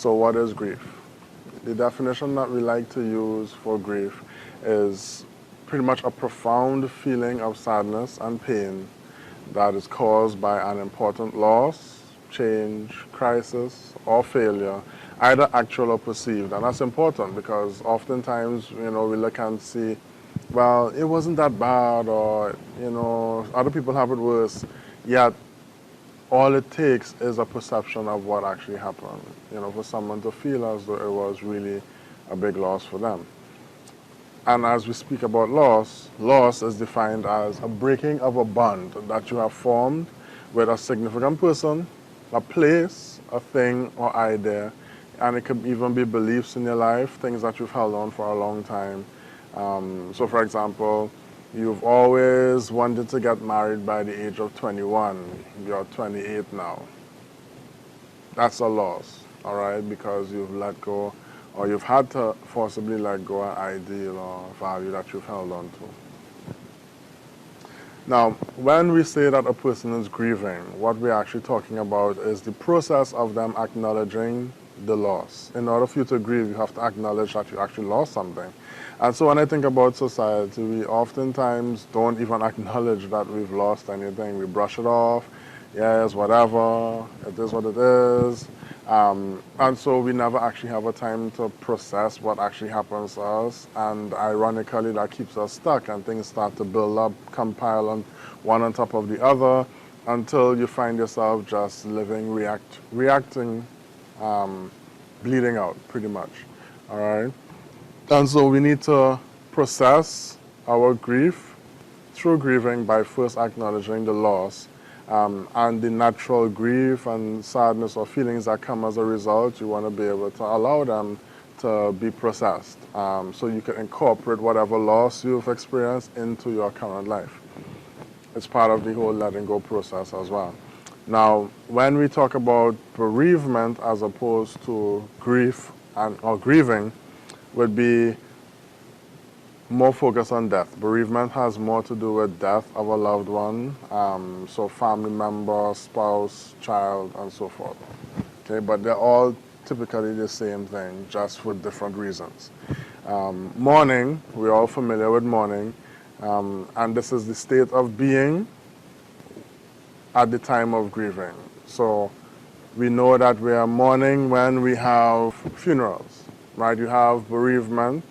So what is grief? The definition that we like to use for grief is pretty much a profound feeling of sadness and pain that is caused by an important loss, change, crisis, or failure, either actual or perceived. And that's important because oftentimes, we look and see, well, it wasn't that bad, or, other people have it worse, yet all it takes is a perception of what actually happened, for someone to feel as though it was really a big loss for them. And as we speak about loss, loss is defined as a breaking of a bond that you have formed with a significant person, a place, a thing, or idea. And it could even be beliefs in your life, things that you've held on for a long time. So for example, you've always wanted to get married by the age of 21. You're 28 now. That's a loss, all right, because you've let go, or you've had to forcibly let go an ideal or value that you've held on to. Now, when we say that a person is grieving, what we're actually talking about is the process of them acknowledging the loss. In order for you to grieve, you have to acknowledge that you actually lost something. And so when I think about society, we oftentimes don't even acknowledge that we've lost anything. We brush it off. Yes, whatever, it is what it is. And so we never actually have a time to process what actually happens to us. And ironically, that keeps us stuck, and things start to build up, compile on one on top of the other, until you find yourself just living, reacting, bleeding out, pretty much. All right? And so we need to process our grief through grieving by first acknowledging the loss. And the natural grief and sadness or feelings that come as a result, you want to be able to allow them to be processed, so you can incorporate whatever loss you've experienced into your current life. It's part of the whole letting go process as well. Now, when we talk about bereavement as opposed to grief or grieving, would be more focused on death. Bereavement has more to do with death of a loved one, so family member, spouse, child, and so forth. Okay, but they're all typically the same thing, just for different reasons. Mourning, we're all familiar with mourning, and this is the state of being at the time of grieving. So we know that we are mourning when we have funerals, right? You have bereavement.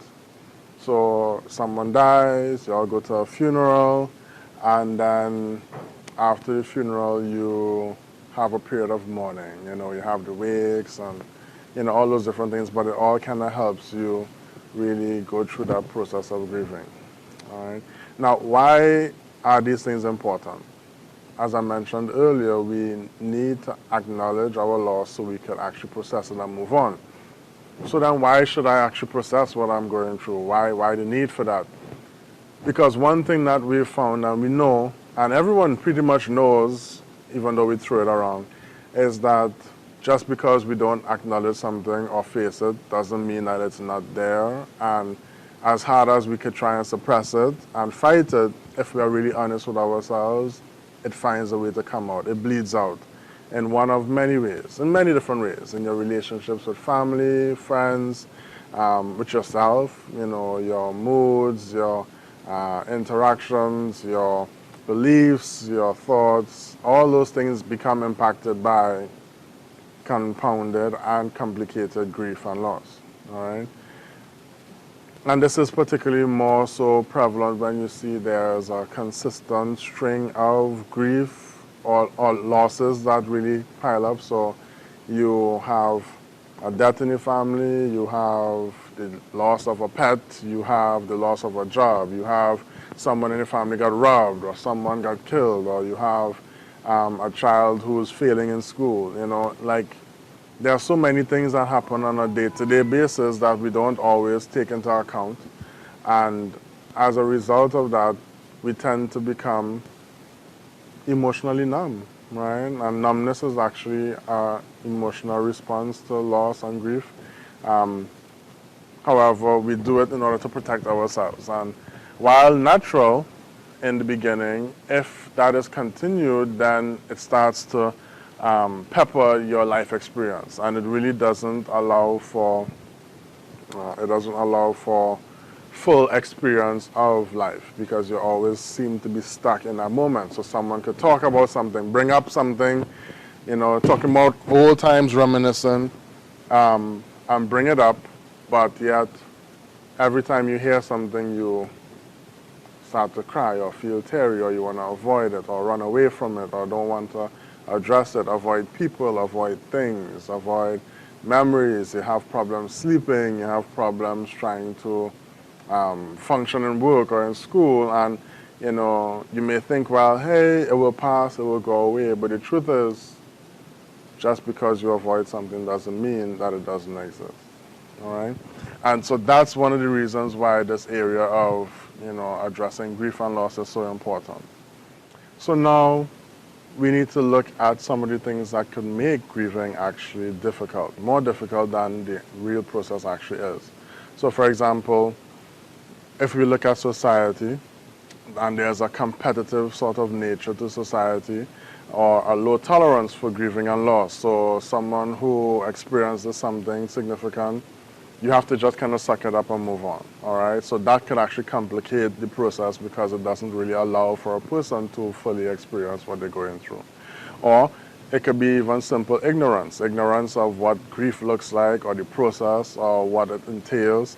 So someone dies, you all go to a funeral, and then after the funeral, you have a period of mourning. You have the wakes and, all those different things, but it all kind of helps you really go through that process of grieving. All right. Now, why are these things important? As I mentioned earlier, we need to acknowledge our loss so we can actually process it and move on. So then why should I actually process what I'm going through? Why the need for that? Because one thing that we've found and we know, and everyone pretty much knows, even though we throw it around, is that just because we don't acknowledge something or face it doesn't mean that it's not there. And as hard as we could try and suppress it and fight it, if we are really honest with ourselves, it finds a way to come out. It bleeds out in one of many ways, in many different ways, in your relationships with family, friends, with yourself, your moods, your interactions, your beliefs, your thoughts, all those things become impacted by compounded and complicated grief and loss, all right? And this is particularly more so prevalent when you see there's a consistent string of grief or losses that really pile up. So you have a death in your family, you have the loss of a pet, you have the loss of a job, you have someone in your family got robbed, or someone got killed, or you have a child who's failing in school. Like, there are so many things that happen on a day-to-day basis that we don't always take into account. And as a result of that, we tend to become emotionally numb, right? And numbness is actually an emotional response to loss and grief. However, we do it in order to protect ourselves. And while natural in the beginning, if that is continued, then it starts to pepper your life experience, and it really doesn't allow for full experience of life, because you always seem to be stuck in that moment. So someone could talk about something, bring up something, talking about old times, reminiscing, and bring it up, but yet every time you hear something, you start to cry or feel teary, or you want to avoid it or run away from it, or don't want to address it, avoid people, avoid things, avoid memories. You have problems sleeping, you have problems trying to function in work or in school, and you may think, well, hey, it will pass, it will go away, but the truth is, just because you avoid something doesn't mean that it doesn't exist. All right? And so that's one of the reasons why this area of addressing grief and loss is so important. So now we need to look at some of the things that could make grieving actually difficult, more difficult than the real process actually is. So for example, if we look at society, and there's a competitive sort of nature to society, or a low tolerance for grieving and loss. So someone who experiences something significant, you have to just kind of suck it up and move on, all right? So that could actually complicate the process, because it doesn't really allow for a person to fully experience what they're going through. Or it could be even simple ignorance of what grief looks like, or the process, or what it entails.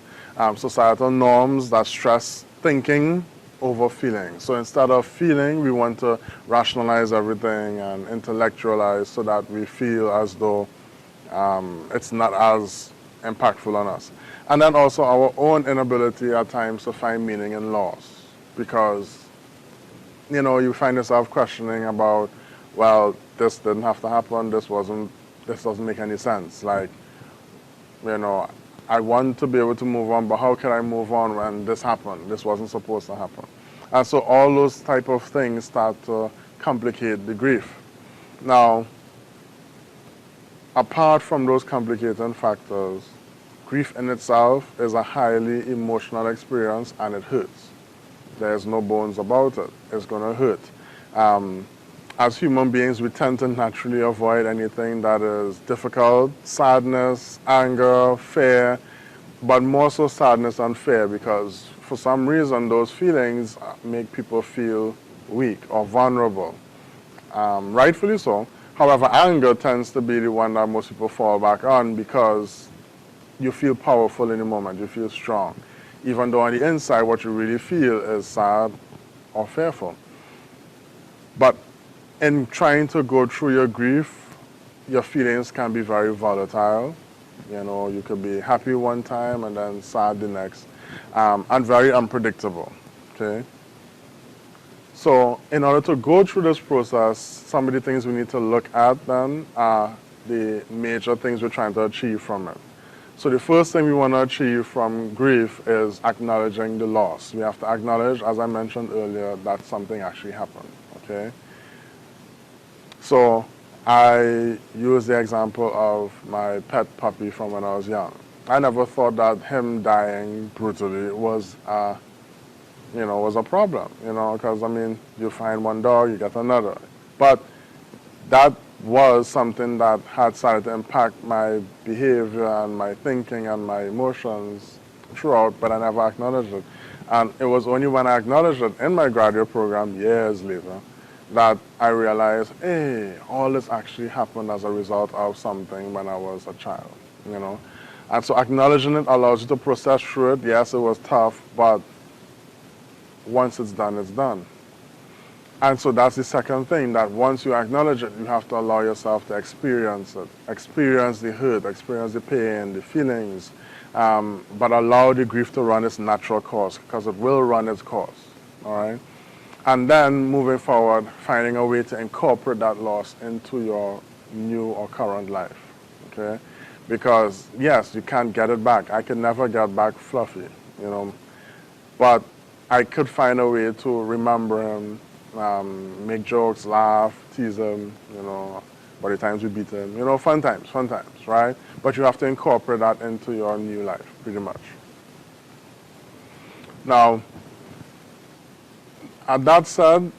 Societal norms that stress thinking over feeling. So instead of feeling, we want to rationalize everything and intellectualize, so that we feel as though it's not as impactful on us. And then also our own inability at times to find meaning in loss, because you find yourself questioning about, well, this didn't have to happen, this doesn't make any sense. Like, I want to be able to move on, but how can I move on when this happened? This wasn't supposed to happen. And so all those type of things start to complicate the grief. Now, apart from those complicating factors, grief in itself is a highly emotional experience, and it hurts. There's no bones about it. It's going to hurt. As human beings, we tend to naturally avoid anything that is difficult, sadness, anger, fear, but more so sadness and fear, because for some reason those feelings make people feel weak or vulnerable. Rightfully so. However, anger tends to be the one that most people fall back on, because you feel powerful in the moment, you feel strong, even though on the inside what you really feel is sad or fearful. But in trying to go through your grief, your feelings can be very volatile. You could be happy one time and then sad the next, and very unpredictable, okay? So in order to go through this process, some of the things we need to look at then are the major things we're trying to achieve from it. So the first thing we want to achieve from grief is acknowledging the loss. We have to acknowledge, as I mentioned earlier, that something actually happened, okay? So I use the example of my pet puppy from when I was young. I never thought that him dying brutally was a problem, because, I mean, you find one dog, you get another. But that was something that had started to impact my behavior and my thinking and my emotions throughout, but I never acknowledged it. And it was only when I acknowledged it in my graduate program years later that I realized, hey, all this actually happened as a result of something when I was a child, And so acknowledging it allows you to process through it. Yes, it was tough, but once it's done, it's done. And so that's the second thing, that once you acknowledge it, you have to allow yourself to experience it. Experience the hurt, experience the pain, the feelings, but allow the grief to run its natural course, because it will run its course, all right? And then moving forward, finding a way to incorporate that loss into your new or current life, okay? Because yes, you can't get it back. I could never get back Fluffy, but I could find a way to remember him, make jokes, laugh, tease him, by the times we beat him, fun times, right? But you have to incorporate that into your new life, pretty much. Now, that said,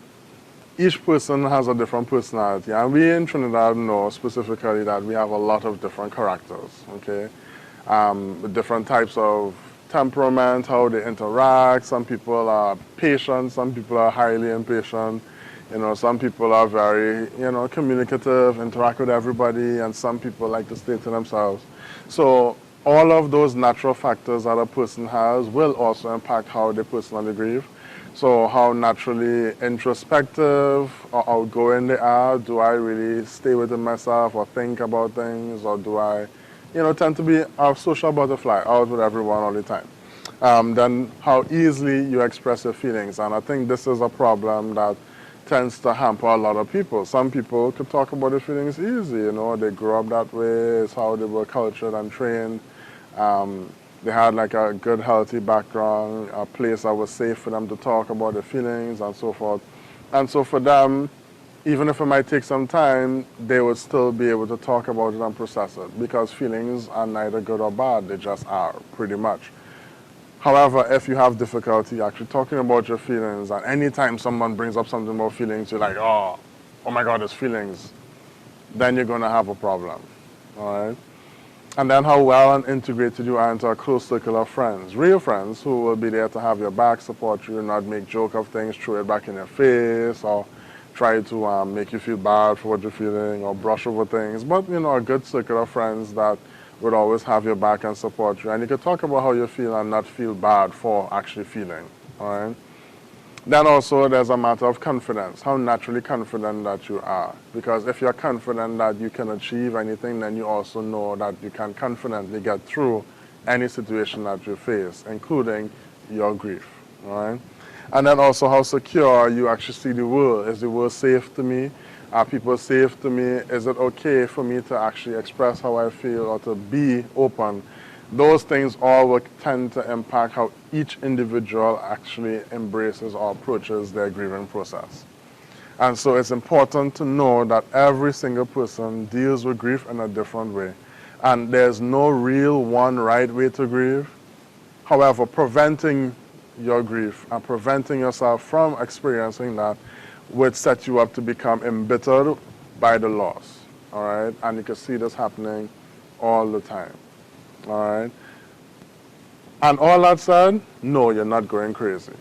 each person has a different personality, and we in Trinidad know specifically that we have a lot of different characters, okay? With different types of temperament, how they interact. Some people are patient, some people are highly impatient. You know, some people are very, communicative, interact with everybody, and some people like to stay to themselves. So all of those natural factors that a person has will also impact how they personally grieve. So how naturally introspective or outgoing they are. Do I really stay within myself or think about things, or do I, tend to be a social butterfly, out with everyone all the time? Then how easily you express your feelings. And I think this is a problem that tends to hamper a lot of people. Some people could talk about their feelings easy, they grew up that way, it's how they were cultured and trained. They had like a good, healthy background, a place that was safe for them to talk about their feelings and so forth. And so for them, even if it might take some time, they would still be able to talk about it and process it, because feelings are neither good or bad, they just are, pretty much. However, if you have difficulty actually talking about your feelings, and anytime someone brings up something about feelings, you're like, oh my God, it's feelings, then you're going to have a problem, all right? And then how well and integrated you are into a close circle of friends, real friends who will be there to have your back, support you, not make joke of things, throw it back in your face, or try to make you feel bad for what you're feeling, or brush over things. But, a good circle of friends that would always have your back and support you. And you could talk about how you feel and not feel bad for actually feeling, all right? Then also there's a matter of confidence, how naturally confident that you are. Because if you're confident that you can achieve anything, then you also know that you can confidently get through any situation that you face, including your grief, all right? And then also how secure you actually see the world. Is the world safe to me? Are people safe to me? Is it okay for me to actually express how I feel or to be open? Those things all will tend to impact how each individual actually embraces or approaches their grieving process. And so it's important to know that every single person deals with grief in a different way. And there's no real one right way to grieve. However, preventing your grief and preventing yourself from experiencing that would set you up to become embittered by the loss, all right? And you can see this happening all the time. All right? And all that said, no, you're not going crazy.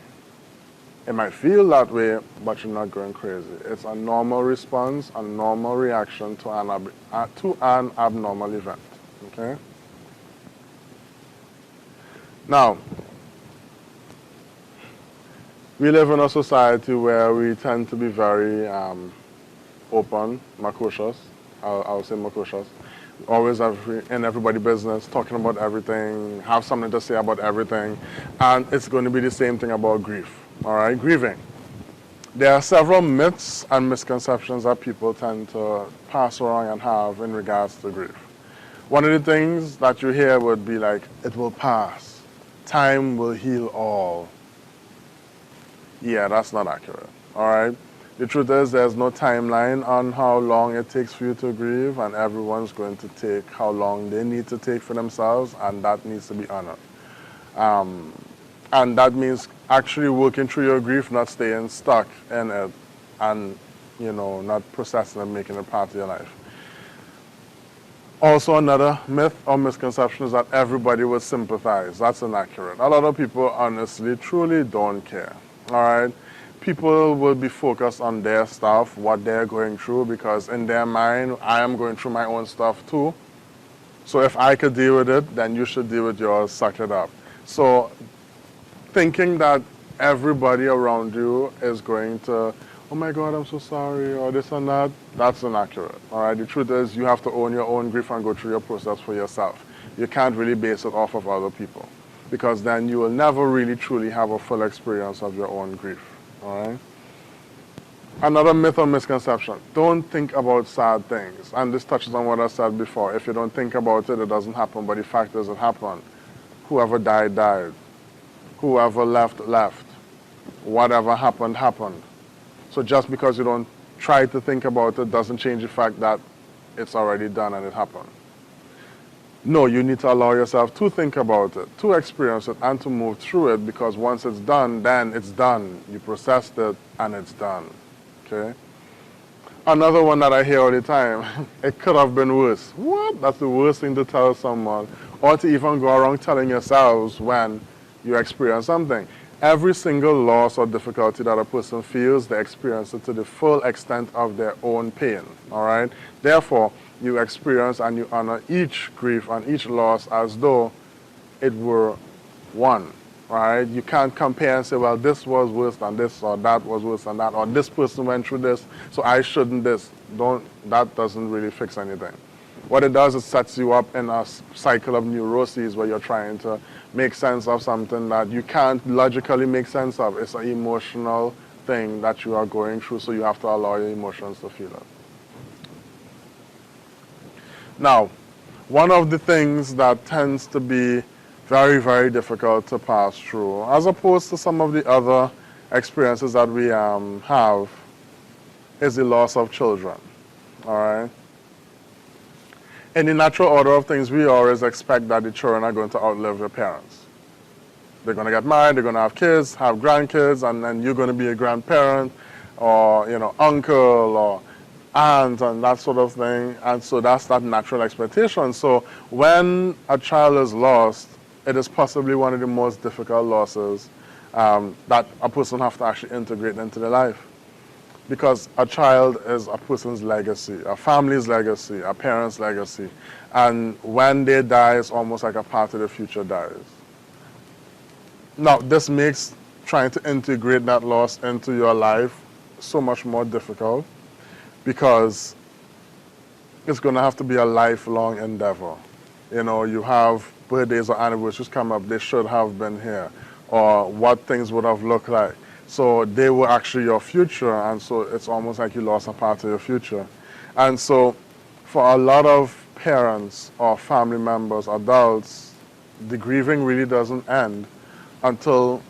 It might feel that way, but you're not going crazy. It's a normal response, a normal reaction to an abnormal event, okay? Now, we live in a society where we tend to be very open, precocious. I'll say precocious. Always in everybody's business, talking about everything, have something to say about everything, and it's going to be the same thing about grief, all right? Grieving. There are several myths and misconceptions that people tend to pass around and have in regards to grief. One of the things that you hear would be like, it will pass, time will heal all. Yeah, that's not accurate, all right? The truth is there's no timeline on how long it takes for you to grieve, and everyone's going to take how long they need to take for themselves, and that needs to be honored. And that means actually working through your grief, not staying stuck in it, and not processing and making it part of your life. Also, another myth or misconception is that everybody will sympathize. That's inaccurate. A lot of people honestly, truly don't care, all right? People will be focused on their stuff, what they're going through, because in their mind, I am going through my own stuff too. So if I could deal with it, then you should deal with yours, suck it up. So thinking that everybody around you is going to, oh my God, I'm so sorry, or this and that, that's inaccurate, all right? The truth is you have to own your own grief and go through your process for yourself. You can't really base it off of other people, because then you will never really truly have a full experience of your own grief. All right. Another myth or misconception, don't think about sad things. And this touches on what I said before. If you don't think about it, it doesn't happen, but the fact is it happened. Whoever died, died. Whoever left, left. Whatever happened, happened. So just because you don't try to think about it doesn't change the fact that it's already done and it happened. No, you need to allow yourself to think about it, to experience it, and to move through it, because once it's done, then it's done. You processed it, and it's done. okay? Another one that I hear all the time, it could have been worse. What? That's the worst thing to tell someone, or to even go around telling yourselves when you experience something. Every single loss or difficulty that a person feels, they experience it to the full extent of their own pain, all right? Therefore, you experience and you honor each grief and each loss as though it were one, right? You can't compare and say, well, this was worse than this, or that was worse than that, or this person went through this, so I shouldn't this. That doesn't really fix anything. What it does is sets you up in a cycle of neuroses where you're trying to make sense of something that you can't logically make sense of. It's an emotional thing that you are going through, so you have to allow your emotions to feel it. Now, one of the things that tends to be very, very difficult to pass through, as opposed to some of the other experiences that we have, is the loss of children, all right? In the natural order of things, we always expect that the children are going to outlive their parents. They're going to get married, they're going to have kids, have grandkids, and then you're going to be a grandparent, or, you know, uncle, or aunt, and that sort of thing. And so that's that natural expectation. So when a child is lost, it is possibly one of the most difficult losses that a person has to actually integrate into their life. Because a child is a person's legacy, a family's legacy, a parent's legacy. And when they die, it's almost like a part of the future dies. Now, this makes trying to integrate that loss into your life so much more difficult, because it's going to have to be a lifelong endeavor. You know, you have birthdays or anniversaries come up, they should have been here, or what things would have looked like. So they were actually your future, and so it's almost like you lost a part of your future. And so for a lot of parents or family members, adults, the grieving really doesn't end until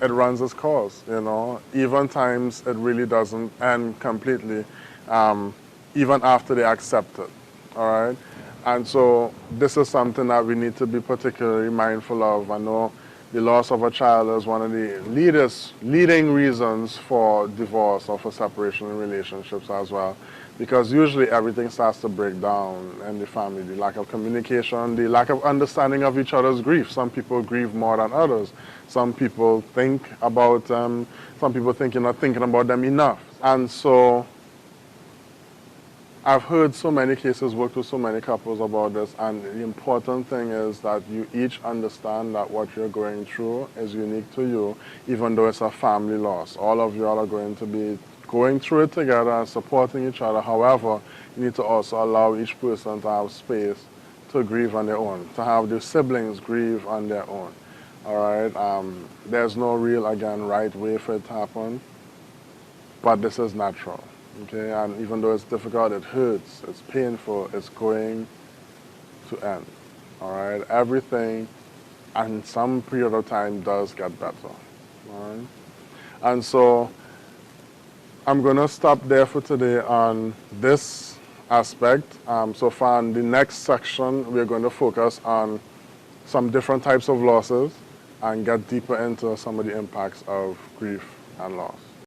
it runs its course, you know. Even times it really doesn't end completely, even after they accept it, all right? And so this is something that we need to be particularly mindful of. I know the loss of a child is one of the leading reasons for divorce or for separation in relationships as well, because usually everything starts to break down in the family. The lack of communication, the lack of understanding of each other's grief. Some people grieve more than others. Some people think about them. Some people think you're not thinking about them enough. And so I've heard so many cases, worked with so many couples about this, and the important thing is that you each understand that what you're going through is unique to you, even though it's a family loss. All of you all are going to be going through it together and supporting each other. However, you need to also allow each person to have space to grieve on their own, to have their siblings grieve on their own. All right? There's no real, again, right way for it to happen, but this is natural. Okay, and even though it's difficult, it hurts, it's painful, it's going to end. All right, everything and some period of time does get better. All right, and so I'm going to stop there for today on this aspect. So far in the next section, we're going to focus on some different types of losses and get deeper into some of the impacts of grief and loss.